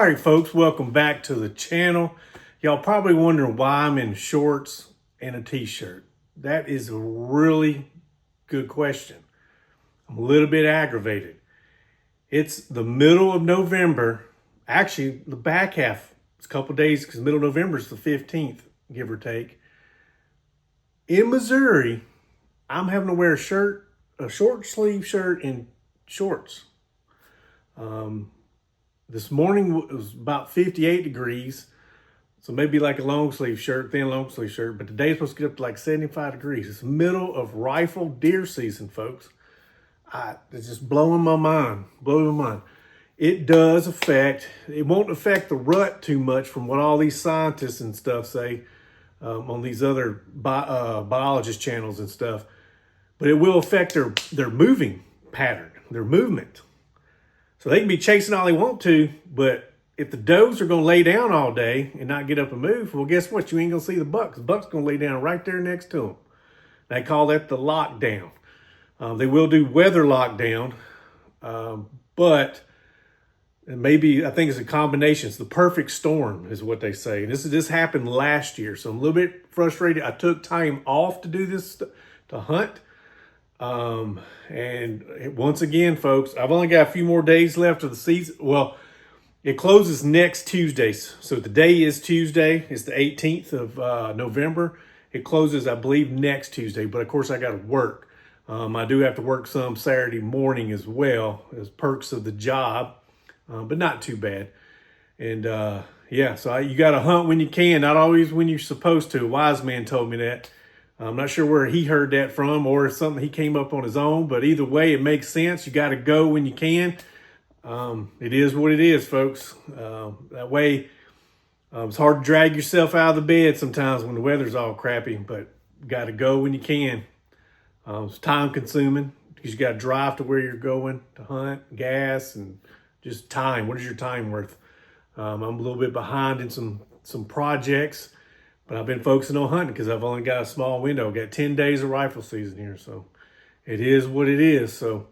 All right, folks, welcome back to the channel. Y'all probably wondering why I'm in shorts and a t-shirt. That is a really good question. I'm a little bit aggravated. It's the middle of November. Actually, the back half. It's a couple days because middle of November is the 15th, give or take. In Missouri, I'm having to wear a short sleeve shirt and shorts. This morning it was about 58 degrees. So maybe like a long sleeve shirt, thin long sleeve shirt, but today's supposed to get up to like 75 degrees. It's the middle of rifle deer season, folks. It's just blowing my mind. It won't affect the rut too much from what all these scientists and stuff say on these other biologist channels and stuff, but it will affect their moving pattern, their movement. So they can be chasing all they want to, but if the does are going to lay down all day and not get up and move, well, guess what? You ain't going to see the buck. The buck's going to lay down right there next to them. They call that the lockdown. They will do weather lockdown, but maybe, I think it's a combination. It's the perfect storm is what they say. And this happened last year, so I'm a little bit frustrated. I took time off to do this, to hunt. And once again, folks, I've only got a few more days left of the season. Well, it closes next Tuesday. So today is Tuesday. It's the 18th of November. It closes, I believe, next Tuesday. But of course, I got to work. I do have to work some Saturday morning as well as perks of the job, but not too bad. And yeah, so you got to hunt when you can, not always when you're supposed to. A wise man told me that. I'm not sure where he heard that from or if something he came up on his own, but either way, it makes sense. You got to go when you can. It is what it is, folks. That way, it's hard to drag yourself out of the bed sometimes when the weather's all crappy, but you got to go when you can. It's time consuming because you got to drive to where you're going to hunt, gas, and just time. What is your time worth? I'm a little bit behind in some projects. But I've been focusing on hunting because I've only got a small window. I've got 10 days of rifle season here. So it is what it is. So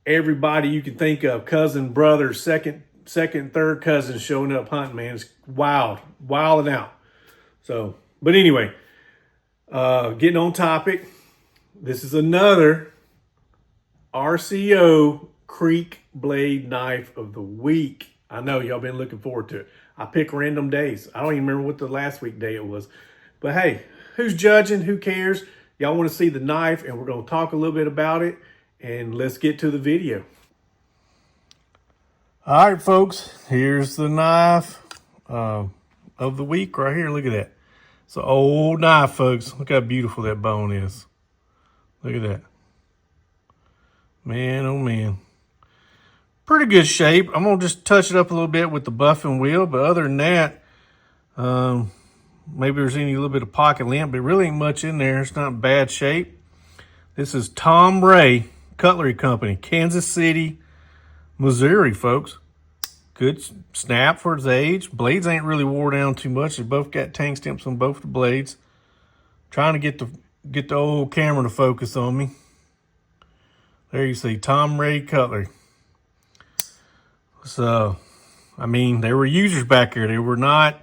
everybody you can think of, cousin, brother, second, third cousin showing up hunting, man. It's wilding out. So, but anyway, getting on topic. This is another RCO Creek Blade Knife of the Week. I know y'all been looking forward to it. I pick random days. I don't even remember what the last week day it was. But hey, who's judging? Who cares? Y'all want to see the knife, and we're going to talk a little bit about it. And let's get to the video. All right, folks. Here's the knife of the week right here. Look at that. It's an old knife, folks. Look how beautiful that bone is. Look at that. Man, oh man. Pretty good shape. I'm going to just touch it up a little bit with the buffing wheel. But other than that, maybe there's any little bit of pocket lint, but really ain't much in there. It's not bad shape. This is Tom Ray Cutlery Company, Kansas City, Missouri, folks. Good snap for its age. Blades ain't really wore down too much. They both got tang stamps on both the blades. Trying to get the old camera to focus on me. There you see Tom Ray Cutlery. So, I mean, they were users back here. They were not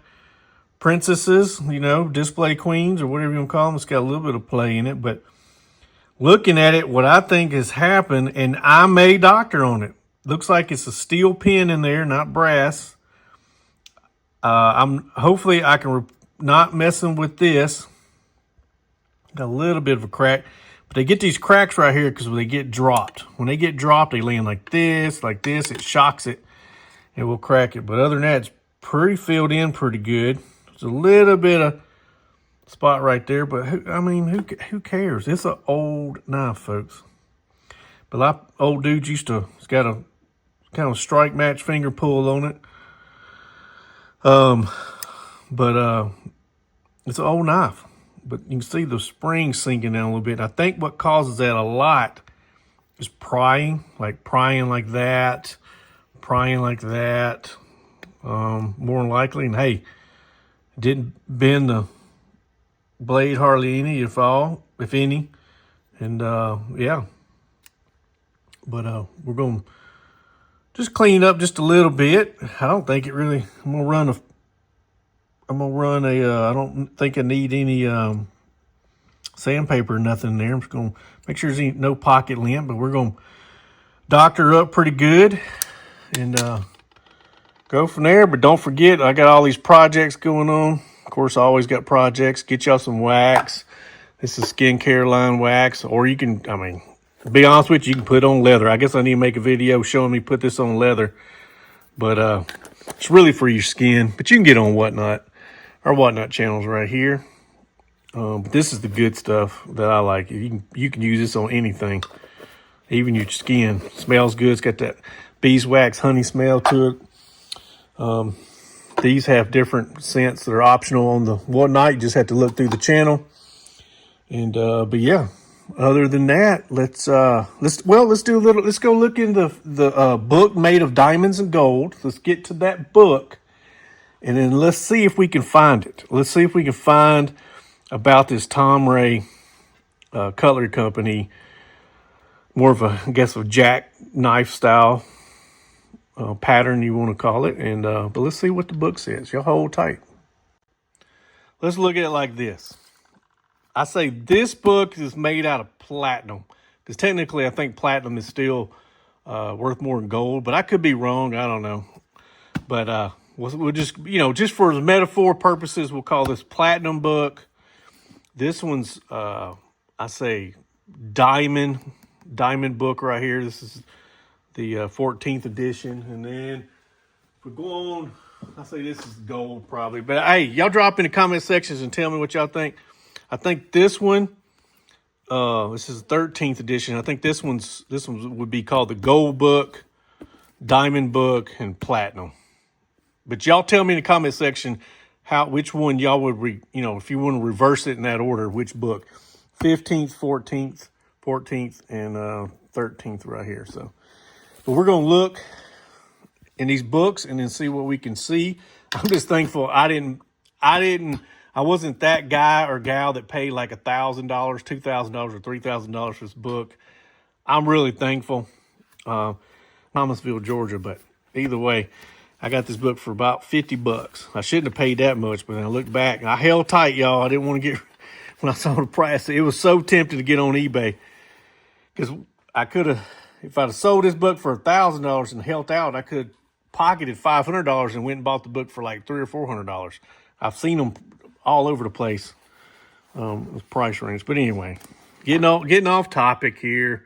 princesses, display queens or whatever you want to call them. It's got a little bit of play in it. But looking at it, what I think has happened, and I'm a doctor on it. Looks like it's a steel pin in there, not brass. Hopefully I can not messing with this. Got a little bit of a crack. But they get these cracks right here because when they get dropped. When they get dropped, they land like this. It shocks it. It will crack it. But other than that, it's pretty filled in pretty good. There's a little bit of spot right there. But, who cares? It's an old knife, folks. But a lot of old dudes it's got a kind of strike match finger pull on it. It's an old knife. But you can see the spring sinking down a little bit. I think what causes that a lot is prying like that, more than likely. And hey, didn't bend the blade hardly any, if any. And yeah. But we're going to just clean up just a little bit. I don't think it really, I'm gonna run a, I don't think I need any sandpaper or nothing in there. I'm just gonna make sure there's no pocket lint, but we're gonna doctor up pretty good and go from there. But don't forget, I got all these projects going on. Of course, I always got projects. Get y'all some wax. This is skincare line wax, or you can, I mean, to be honest with you, you can put on leather. I guess I need to make a video showing me put this on leather, but it's really for your skin. But you can get on Whatnot. Our Whatnot channel's right here. But this is the good stuff that I like. You can use this on anything, even your skin. Smells good. It's got that beeswax honey smell to it. These have different scents that are optional on the Whatnot. You just have to look through the channel. And but yeah, other than that, let's do a little. Let's go look into the book Made of Diamonds and Gold. Let's get to that book, and then let's see if we can find it. Let's see if we can find about this Tom Ray cutlery company, more of a, I guess, a jackknife style pattern, you want to call it. And but let's see what the book says. Y'all hold tight. Let's look at it like this. I say this book is made out of platinum, because technically I think platinum is still worth more than gold, but I could be wrong. I don't know. But we'll just, just for the metaphor purposes, we'll call this platinum book. This one's, I say, diamond book right here. This is the 14th edition. And then if we go on, I say this is gold probably. But hey, y'all drop in the comment sections and tell me what y'all think. I think this one, this is the 13th edition. I think this one would be called the gold book, diamond book, and platinum. But y'all tell me in the comment section which one y'all would if you want to reverse it in that order, which book. 15th, 14th, and 13th right here. So, but we're going to look in these books and then see what we can see. I'm just thankful I wasn't that guy or gal that paid like $1,000, $2,000, or $3,000 for this book. I'm really thankful. Thomasville, Georgia, but either way, I got this book for about $50. I shouldn't have paid that much, but then I looked back. I held tight, y'all. I didn't want to get, when I saw the price, it was so tempting to get on eBay. Because I could have, if I'd have sold this book for $1,000 and held out, I could have pocketed $500 and went and bought the book for like $300 or $400. I've seen them all over the place, with price range. But anyway, getting off topic here.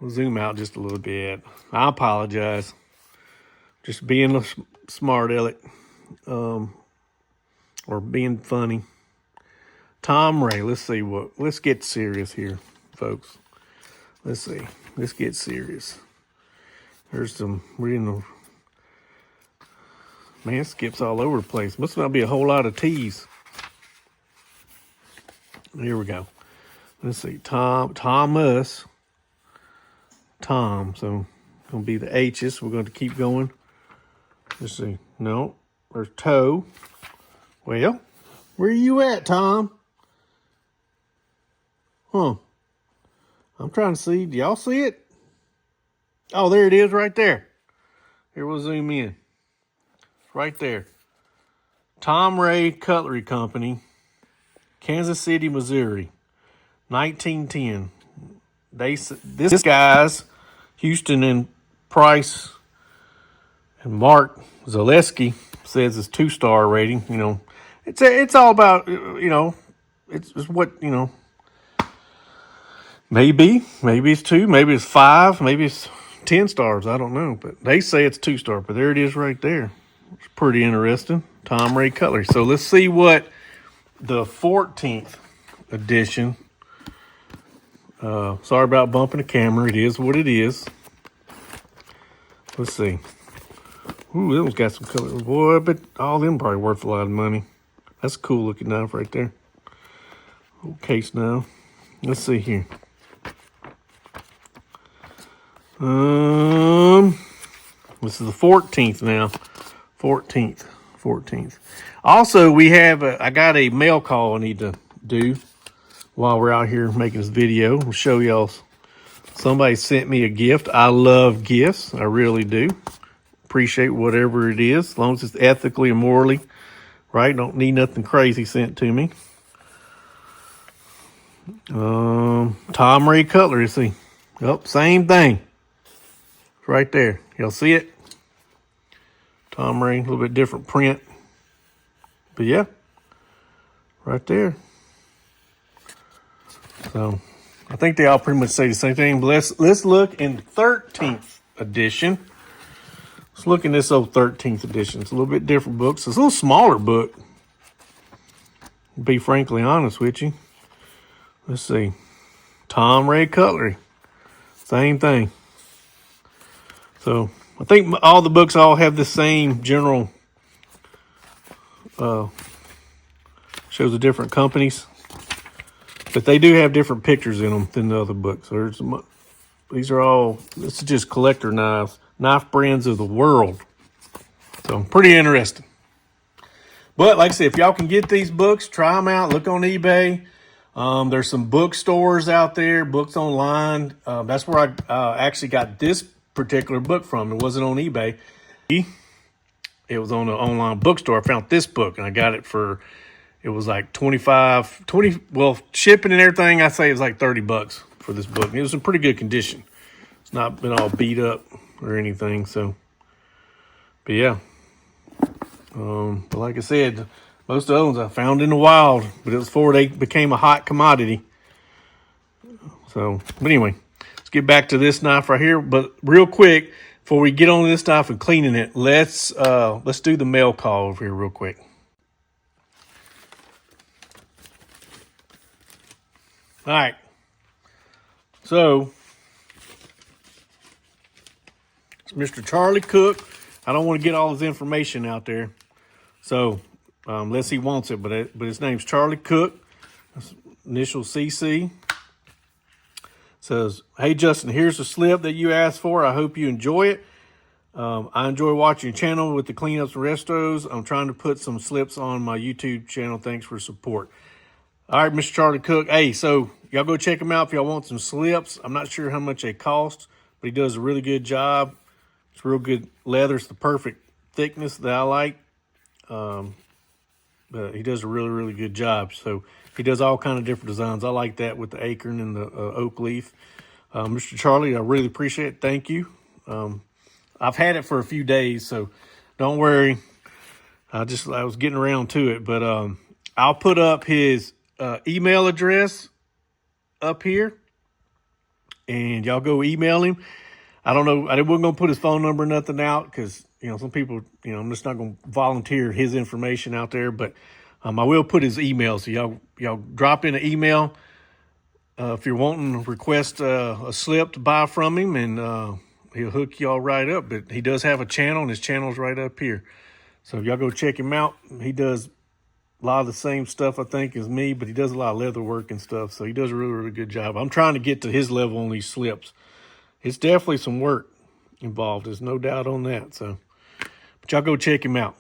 We'll zoom out just a little bit. I apologize. Just being smart, Elliot, or being funny. Tom Ray. Let's get serious here, folks. Let's see. Let's get serious. There's some reading the. Man, it skips all over the place. Must not be a whole lot of T's. Here we go. Let's see. Thomas. Tom. So, going to be the H's. We're going to keep going. Let's see. No. There's toe. Well, where are you at, Tom? Huh. I'm trying to see. Do y'all see it? Oh, there it is right there. Here, we'll zoom in. Right there. Tom Ray Cutlery Company, Kansas City, Missouri, 1910. This guy's Houston and Price and Mark Zaleski says it's 2-star rating. It's all about, it's what, maybe it's 2, maybe it's 5, maybe it's 10 stars. I don't know, but they say it's 2-star, but there it is right there. It's pretty interesting. Tom Ray Cutlery. So let's see what the 14th edition. Sorry about bumping the camera. It is what it is. Let's see. Ooh, that one's got some color. Boy, but all them probably worth a lot of money. That's a cool looking knife right there. Old case now. Let's see here. This is the 14th now. 14th. Also, we have I got a mail call I need to do while we're out here making this video. We'll show y'all Somebody sent me a gift. I love gifts. I really do. Appreciate whatever it is, as long as it's ethically and morally right. Don't need nothing crazy sent to me. Tom Ray Cutlery. See, same thing. It's right there. Y'all see it? Tom Ray, a little bit different print, but yeah, right there. So I think they all pretty much say the same thing. But let's look in 13th edition. Let's look in this old 13th edition. It's a little bit different book. It's a little smaller book, to be frankly honest with you. Let's see. Tom Ray Cutlery. Same thing. So I think all the books all have the same general, shows the different companies. But they do have different pictures in them than the other books. These are all, this is just collector knives. Knife brands of the world. So pretty interesting. But like I said, if y'all can get these books, try them out. Look on eBay. There's some bookstores out there, books online. That's where I actually got this particular book from. It wasn't on eBay. It was on an online bookstore. I found this book and I got it for, it was like 20, well, shipping and everything, I say it was like $30 for this book. It was in pretty good condition. It's not been all beat up or anything. So, but yeah. But like I said, most of the other ones I found in the wild, but it was before they became a hot commodity. So, but anyway, let's get back to this knife right here. But real quick, before we get on to this knife and cleaning it, let's do the mail call over here real quick. All right. So, it's Mr. Charlie Cook. I don't want to get all his information out there. So, unless he wants it, but his name's Charlie Cook. Initial CC. Says, hey, Justin, here's the slip that you asked for. I hope you enjoy it. I enjoy watching your channel with the cleanups and restos. I'm trying to put some slips on my YouTube channel. Thanks for support. All right, Mr. Charlie Cook. Hey, so y'all go check him out if y'all want some slips. I'm not sure how much they cost, but he does a really good job. It's real good leather. It's the perfect thickness that I like. But he does a really, really good job. So he does all kind of different designs. I like that with the acorn and the oak leaf. Mr. Charlie, I really appreciate it. Thank you. I've had it for a few days, so don't worry. I was getting around to it, but I'll put up his email address up here, and y'all go email him. I don't know. I wasn't going to put his phone number or nothing out because, some people, I'm just not going to volunteer his information out there. But I will put his email. So y'all drop in an email if you're wanting to request a slip to buy from him, and he'll hook y'all right up. But he does have a channel, and his channel's right up here. So y'all go check him out. He does a lot of the same stuff, I think, as me, but he does a lot of leather work and stuff. So he does a really, really good job. I'm trying to get to his level on these slips. It's definitely some work involved. There's no doubt on that. So, but y'all go check him out.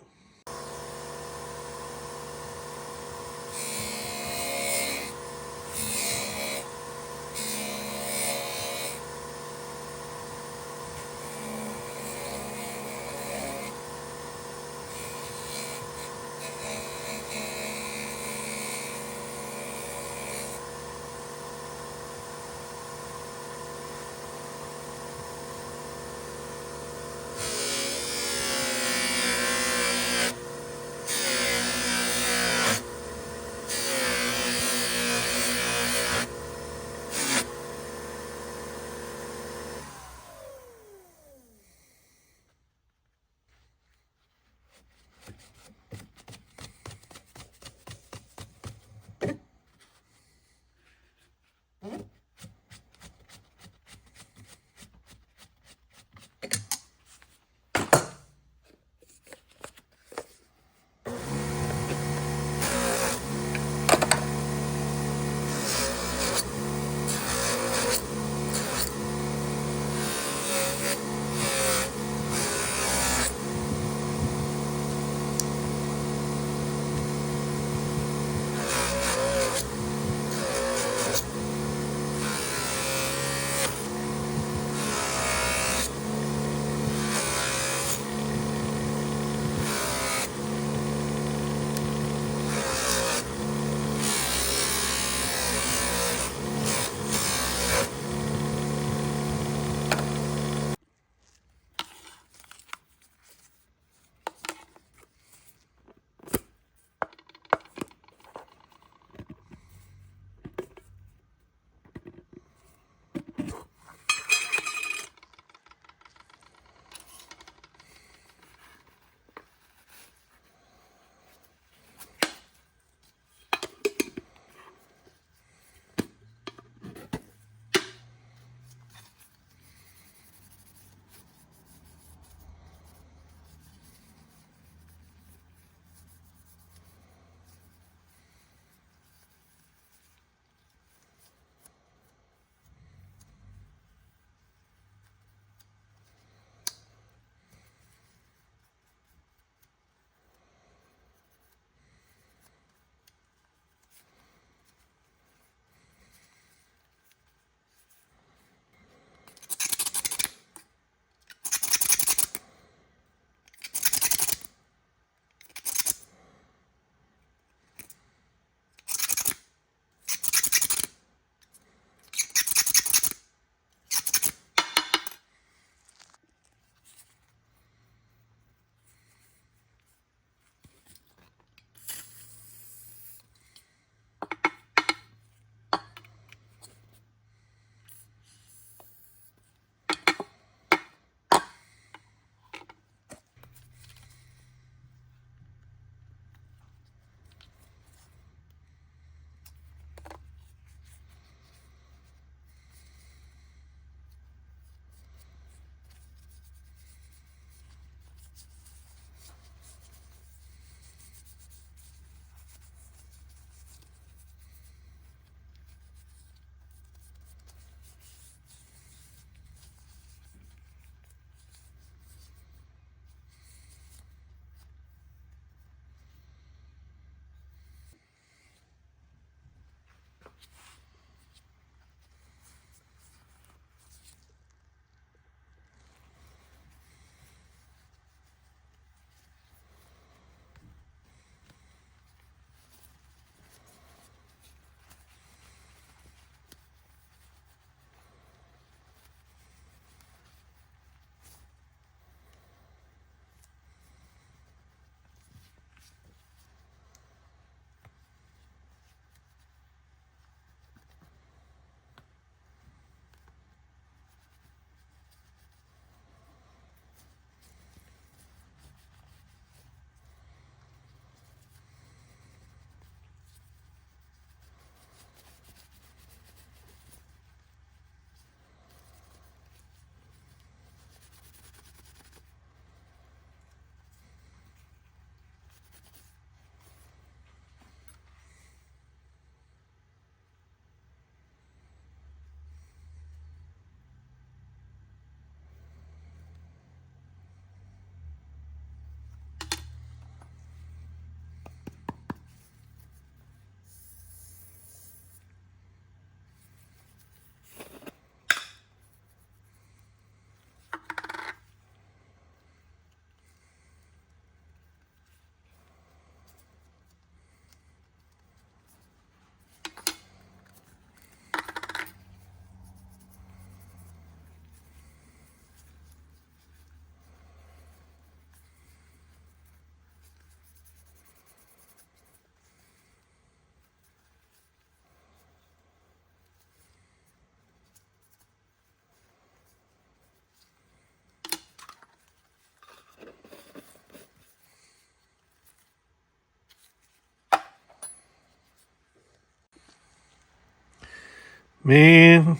Man,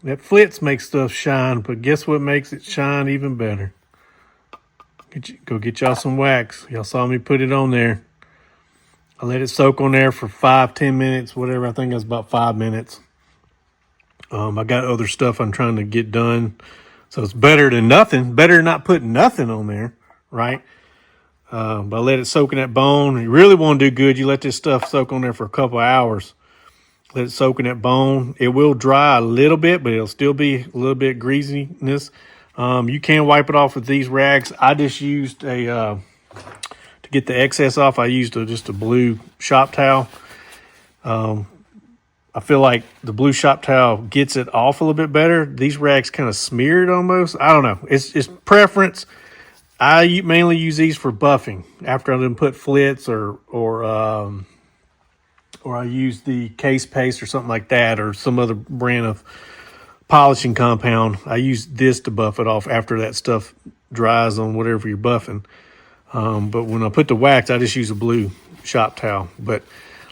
that Flitz makes stuff shine, but guess what makes it shine even better? Go get y'all some wax. Y'all saw me put it on there. I let it soak on there for 5-10 minutes, whatever. I think it was about 5 minutes. I got other stuff I'm trying to get done. So it's better than nothing. Better than not putting nothing on there, right? But I let it soak in that bone. You really want to do good, you let this stuff soak on there for a couple of hours. Let it soak in that bone. It will dry a little bit, but it'll still be a little bit greasiness. You can wipe it off with these rags. I just used to get the excess off, I used just a blue shop towel. I feel like the blue shop towel gets it off a little bit better. These rags kind of smeared almost. I don't know. It's preference. I mainly use these for buffing after I done put Flitz or I use the case paste or something like that, or some other brand of polishing compound. I use this to buff it off after that stuff dries on whatever you're buffing. But when I put the wax, I just use a blue shop towel. But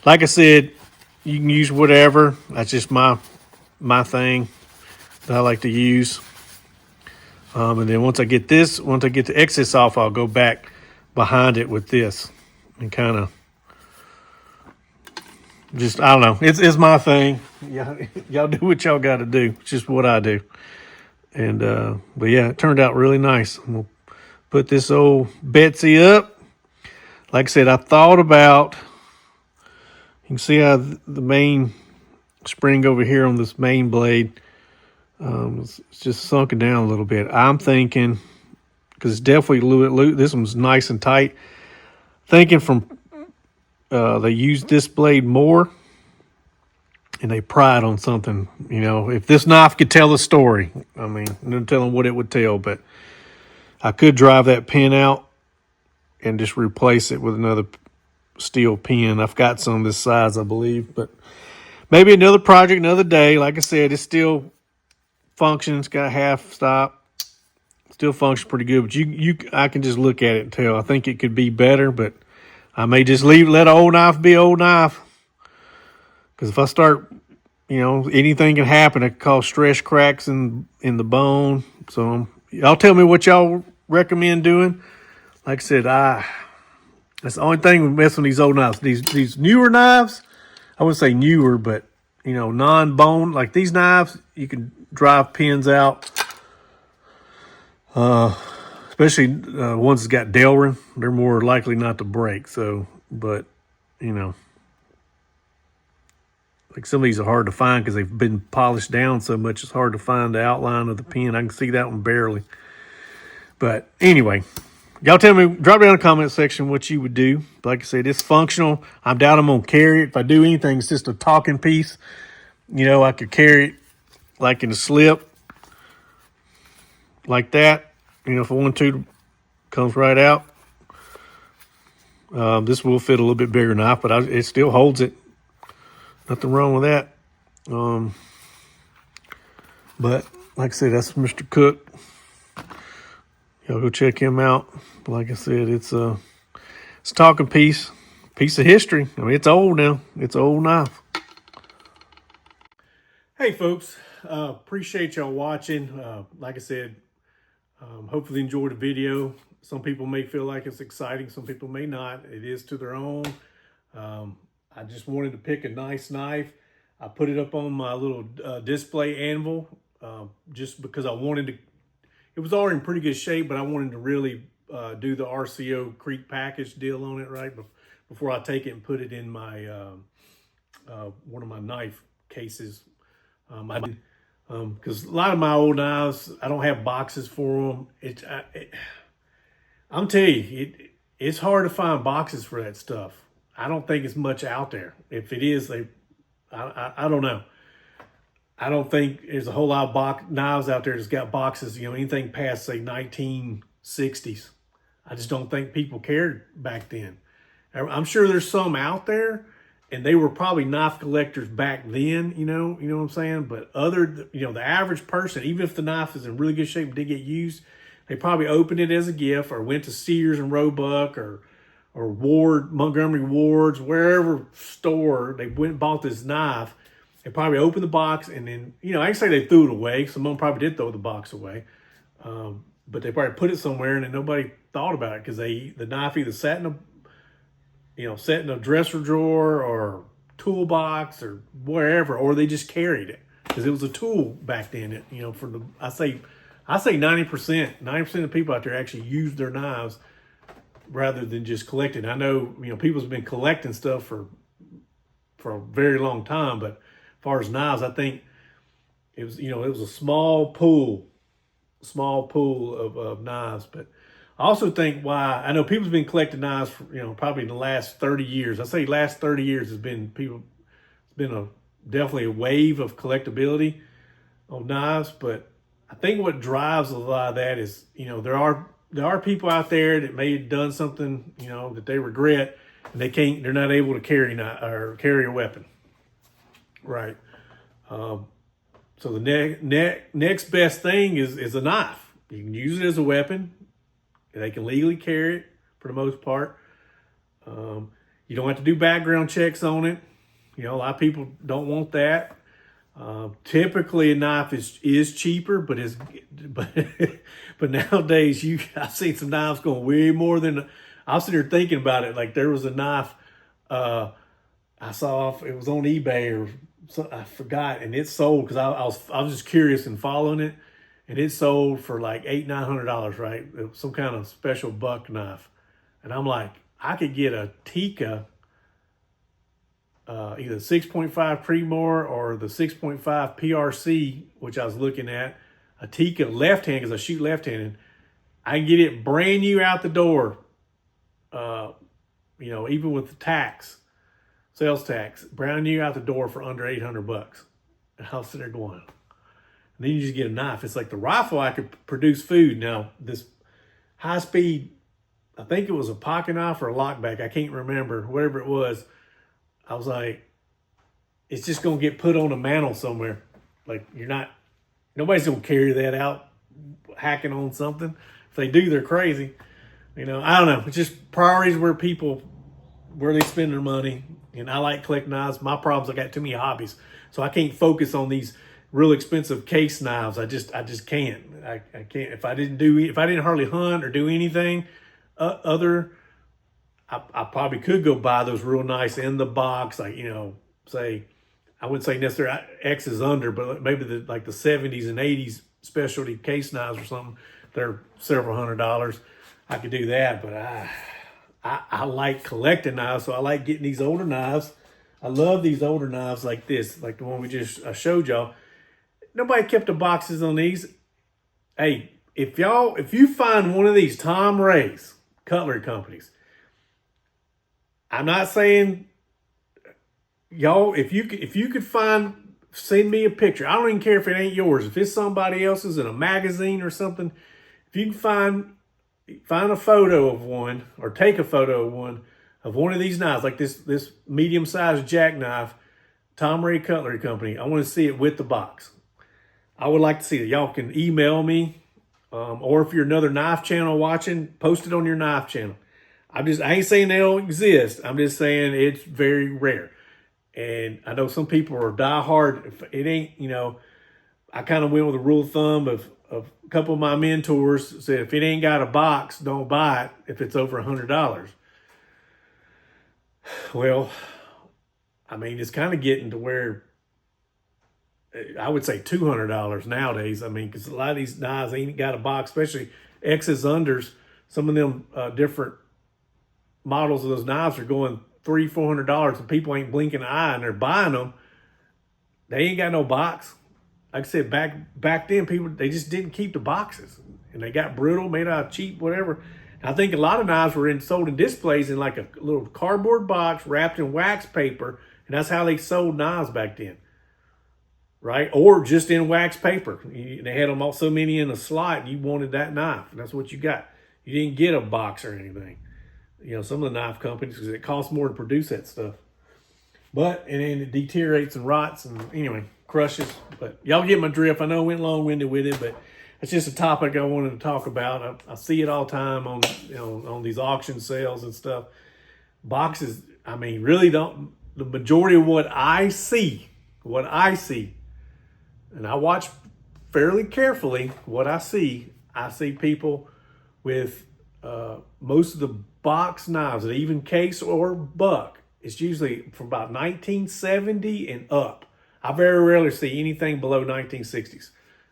like I said, you can use whatever. That's just my thing that I like to use. And then once I get the excess off, I'll go back behind it with this and kind of just, I don't know. It's my thing. Yeah, y'all do what y'all got to do. It's just what I do. And but yeah, it turned out really nice. We'll put this old Betsy up. Like I said, I thought about. You can see how the main spring over here on this main blade, it's just sunken down a little bit. I'm thinking, because it's definitely loose. This one's nice and tight. Thinking from they used this blade more, and they pried on something. You know, if this knife could tell a story, I mean, no telling what it would tell, but I could drive that pin out and just replace it with another steel pin. I've got some this size, I believe, but maybe another project, another day. Like I said, it still functions. Got a half stop, still functions pretty good. But I can just look at it and tell. I think it could be better, but I may just let an old knife be an old knife. Because if I start, anything can happen. It can cause stress cracks in the bone. So y'all tell me what y'all recommend doing. Like I said, that's the only thing with messing with these old knives. These newer knives, I wouldn't say newer, but non-bone, like these knives, you can drive pins out. Especially ones that got Delrin, they're more likely not to break. So, but like some of these are hard to find because they've been polished down so much. It's hard to find the outline of the pin. I can see that one barely. But anyway, y'all tell me, drop down in the comment section what you would do. Like I said, it's functional. I doubt I'm going to carry it. If I do anything, it's just a talking piece. I could carry it like in a slip like that. If I want to, comes right out. This will fit a little bit bigger knife, but it still holds it. Nothing wrong with that. But like I said, that's Mr. Cook. Y'all go check him out. Like I said, it's a talking piece of history. I mean, it's old now. It's an old knife. Hey, folks. Appreciate y'all watching. Like I said, hopefully you enjoyed the video. Some people may feel like it's exciting. Some people may not. It is to their own. I just wanted to pick a nice knife. I put it up on my little display anvil just because I wanted to. It was already in pretty good shape, but I wanted to really do the RCO Creek package deal on it right before I take it and put it in my one of my knife cases. Because a lot of my old knives, I don't have boxes for them. I'm telling you, it's hard to find boxes for that stuff. I don't think it's much out there. If it is, I don't know. I don't think there's a whole lot of knives out there that's got boxes, anything past, say, 1960s. I just don't think people cared back then. I'm sure there's some out there, and they were probably knife collectors back then, you know what I'm saying? But the average person, even if the knife is in really good shape and did get used, they probably opened it as a gift or went to Sears and Roebuck or Montgomery Ward's, wherever store, they went and bought this knife. They probably opened the box and then, I can say they threw it away. Some of them probably did throw the box away. But they probably put it somewhere and then nobody thought about it because the knife either sat sat in a dresser drawer or toolbox or wherever, or they just carried it because it was a tool back then. I say 90% of people out there actually use their knives rather than just collecting. I know, people's been collecting stuff for a very long time, but as far as knives, I think it was a small pool of knives. But I also think why I know people's been collecting knives for, probably in the last 30 years. I say last 30 years has been definitely a wave of collectability on knives. But I think what drives a lot of that is, there are people out there that may have done something, that they regret and they're not able to carry a weapon. Right. So the next best thing is a knife. You can use it as a weapon. They can legally carry it for the most part. You don't have to do background checks on it. A lot of people don't want that. Typically, a knife is cheaper, but but nowadays I've seen some knives going way more than. I was sitting there thinking about it. Like there was a knife I saw it was on eBay or so, I forgot, and it sold because I was just curious and following it, and it sold for like $800-900, right? It was some kind of special buck knife, and I'm like, I could get a Tikka, either 6.5 Creedmoor or the 6.5 PRC, which I was looking at, a Tikka left-handed because I shoot left-handed. I can get it brand new out the door, even with the tax. Sales tax, brand new out the door for under $800. And I was sitting there going, and then you just get a knife. It's like the rifle, I could produce food. Now, this high speed, I think it was a pocket knife or a lockback. I can't remember, whatever it was. I was like, it's just going to get put on a mantle somewhere. Like nobody's going to carry that out hacking on something. If they do, they're crazy. I don't know. It's just priorities where they spend their money. And I like collecting knives. My problems, I got too many hobbies. So I can't focus on these real expensive case knives. I just can't. I can't. If I didn't hardly hunt or do anything I probably could go buy those real nice in the box, like, say, I wouldn't say necessarily X is under, but maybe the 70s and 80s specialty case knives or something. They're several $100s. I could do that, but I like collecting knives, so I like getting these older knives. I love these older knives like this, like the one I showed y'all. Nobody kept the boxes on these. Hey, if you find one of these Tom Ray's cutlery companies, I'm not saying y'all, if you could send me a picture. I don't even care if it ain't yours. If it's somebody else's in a magazine or something, if you can find a photo of one or take a photo of one of these knives, like this medium-sized jackknife, Tom Ray Cutlery Company. I want to see it with the box. I would like to see it. Y'all can email me, or if you're another knife channel watching, post it on your knife channel. I ain't saying they don't exist. I'm just saying it's very rare. And I know some people are diehard. If it ain't, I kind of went with a rule of thumb of a couple of my mentors said, if it ain't got a box, don't buy it if it's over $100. Well, it's kind of getting to where I would say $200 nowadays. Because a lot of these knives ain't got a box, especially X's unders. Some of them different models of those knives are going $300-400, and people ain't blinking an eye and they're buying them. They ain't got no box. Like I said, back then, people, they just didn't keep the boxes. And they got brittle, made out of cheap, whatever. And I think a lot of knives were sold in displays in like a little cardboard box wrapped in wax paper. And that's how they sold knives back then. Right? Or just in wax paper. They had them all so many in a slot, and you wanted that knife. And that's what you got. You didn't get a box or anything. Some of the knife companies, because it costs more to produce that stuff. And then it deteriorates and rots and anyway, crushes. But y'all get my drift. I know I went long-winded with it, but it's just a topic I wanted to talk about. I see it all the time on these auction sales and stuff. Boxes, really don't, the majority of what I see what I see, and I watch fairly carefully what I see people with most of the box knives, an even case or buck, it's usually from about 1970 and up. I very rarely see anything below 1960s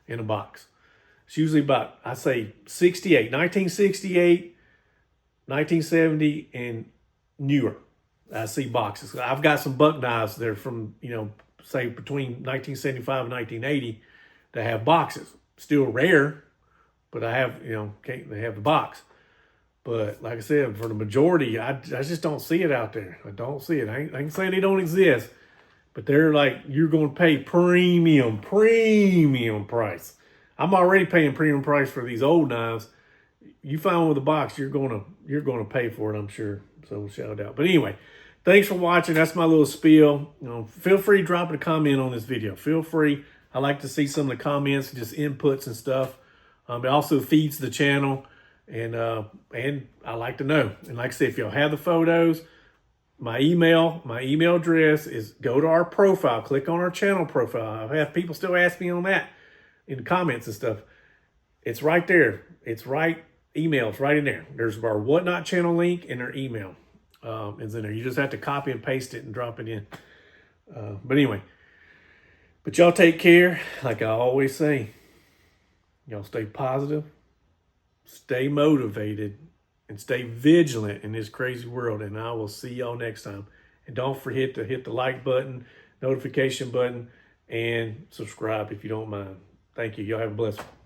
in a box. It's usually about, I say 1968, 1970 and newer. I see boxes. I've got some buck knives that are from, say between 1975 and 1980 that have boxes. Still rare, but I have, they have the box. But like I said, for the majority, I just don't see it out there. I don't see it. I ain't saying they don't exist, but they're like, you're going to pay premium price. I'm already paying premium price for these old knives. You find one with a box, you're going to pay for it, I'm sure. So shout out. But anyway, thanks for watching. That's my little spiel. Feel free to drop a comment on this video. Feel free. I like to see some of the comments, just inputs and stuff. It also feeds the channel. And I like to know. And like I said, if y'all have the photos, my email address is, go to our profile, click on our channel profile. I have people still ask me on that in the comments and stuff. It's right there. It's right, email, it's right in there. There's our Whatnot channel link and our email is in there. You just have to copy and paste it and drop it in. But anyway, but y'all take care. Like I always say, y'all stay positive. Stay motivated and stay vigilant in this crazy world. And I will see y'all next time. And don't forget to hit the like button, notification button, and subscribe if you don't mind. Thank you. Y'all have a blessed one.